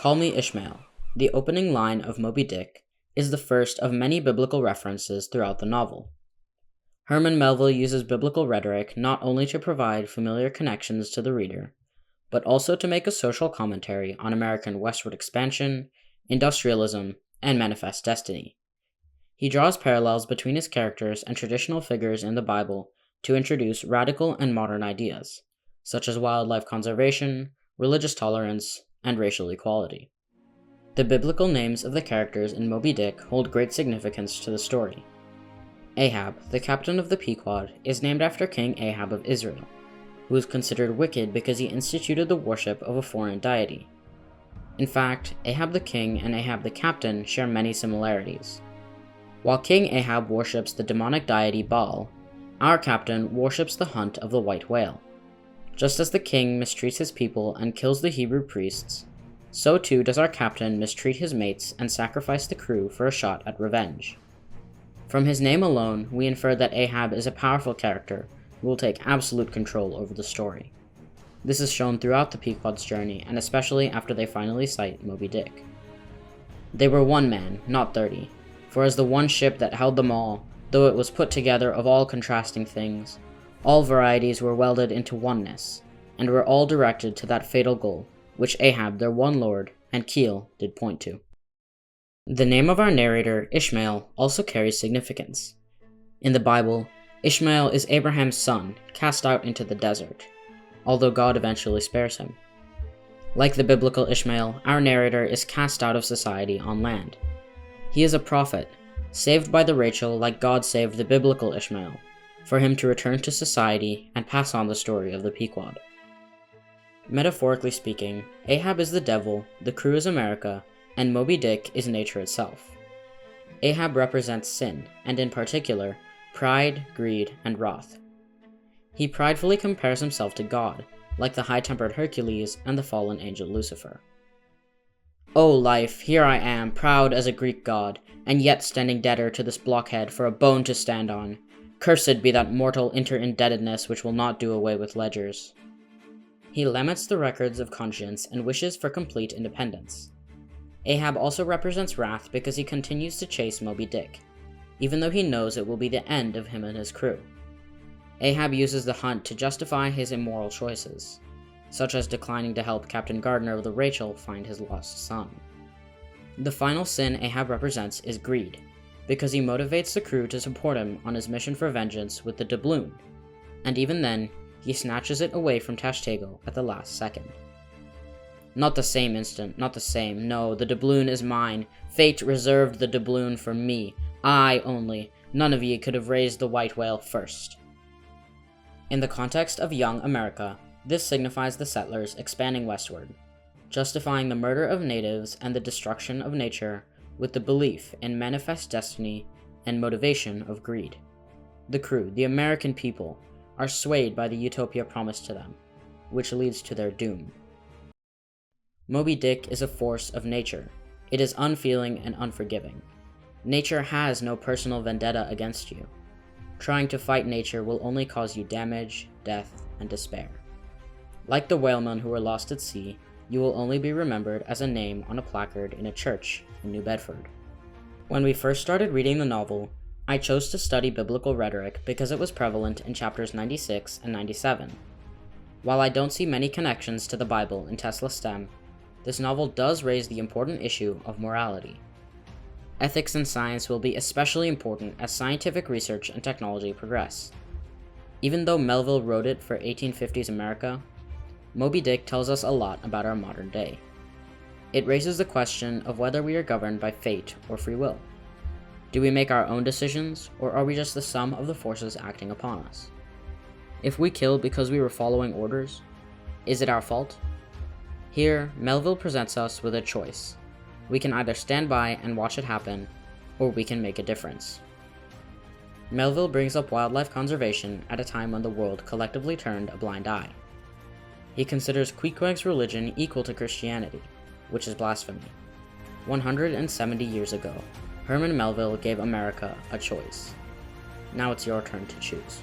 Call me Ishmael, the opening line of Moby-Dick, is the first of many biblical references throughout the novel. Herman Melville uses biblical rhetoric not only to provide familiar connections to the reader, but also to make a social commentary on American westward expansion, industrialism, and manifest destiny. He draws parallels between his characters and traditional figures in the Bible to introduce radical and modern ideas, such as wildlife conservation, religious tolerance, and racial equality. The biblical names of the characters in Moby-Dick hold great significance to the story. Ahab, the captain of the Pequod, is named after King Ahab of Israel, who was considered wicked because he instituted the worship of a foreign deity. In fact, Ahab the king and Ahab the captain share many similarities. While King Ahab worships the demonic deity Baal, our captain worships the hunt of the white whale. Just as the king mistreats his people and kills the Hebrew priests, so too does our captain mistreat his mates and sacrifice the crew for a shot at revenge. From his name alone, we infer that Ahab is a powerful character who will take absolute control over the story. This is shown throughout the Pequod's journey, and especially after they finally sight Moby-Dick. They were one man, not 30, for as the one ship that held them all, though it was put together of all contrasting things, all varieties were welded into oneness, and were all directed to that fatal goal, which Ahab, their one lord, and Keel did point to. The name of our narrator, Ishmael, also carries significance. In the Bible, Ishmael is Abraham's son, cast out into the desert, although God eventually spares him. Like the biblical Ishmael, our narrator is cast out of society on land. He is a prophet, saved by the Rachel like God saved the biblical Ishmael, for him to return to society and pass on the story of the Pequod. Metaphorically speaking, Ahab is the devil, the crew is America, and Moby-Dick is nature itself. Ahab represents sin, and in particular, pride, greed, and wrath. He pridefully compares himself to God, like the high-tempered Hercules and the fallen angel Lucifer. O life, here I am, proud as a Greek god, and yet standing debtor to this blockhead for a bone to stand on. Cursed be that mortal inter-indebtedness which will not do away with ledgers. He laments the records of conscience and wishes for complete independence. Ahab also represents wrath because he continues to chase Moby-Dick, even though he knows it will be the end of him and his crew. Ahab uses the hunt to justify his immoral choices, such as declining to help Captain Gardner of the Rachel find his lost son. The final sin Ahab represents is greed, because he motivates the crew to support him on his mission for vengeance with the doubloon, and even then, he snatches it away from Tashtego at the last second. Not the same instant, not the same, no, the doubloon is mine. Fate reserved the doubloon for me. I only. None of ye could have raised the white whale first. In the context of young America, this signifies the settlers expanding westward, justifying the murder of natives and the destruction of nature with the belief in manifest destiny and motivation of greed. The crew, the American people, are swayed by the utopia promised to them, which leads to their doom. Moby-Dick is a force of nature. It is unfeeling and unforgiving. Nature has no personal vendetta against you. Trying to fight nature will only cause you damage, death, and despair. Like the whalemen who were lost at sea, you will only be remembered as a name on a placard in a church in New Bedford. When we first started reading the novel, I chose to study biblical rhetoric because it was prevalent in chapters 96 and 97. While I don't see many connections to the Bible in Tesla's STEM, this novel does raise the important issue of morality. Ethics and science will be especially important as scientific research and technology progress. Even though Melville wrote it for 1850s America, Moby-Dick tells us a lot about our modern day. It raises the question of whether we are governed by fate or free will. Do we make our own decisions, or are we just the sum of the forces acting upon us? If we kill because we were following orders, is it our fault? Here, Melville presents us with a choice. We can either stand by and watch it happen, or we can make a difference. Melville brings up wildlife conservation at a time when the world collectively turned a blind eye. He considers Queequeg's religion equal to Christianity, which is blasphemy. 170 years ago, Herman Melville gave America a choice. Now it's your turn to choose.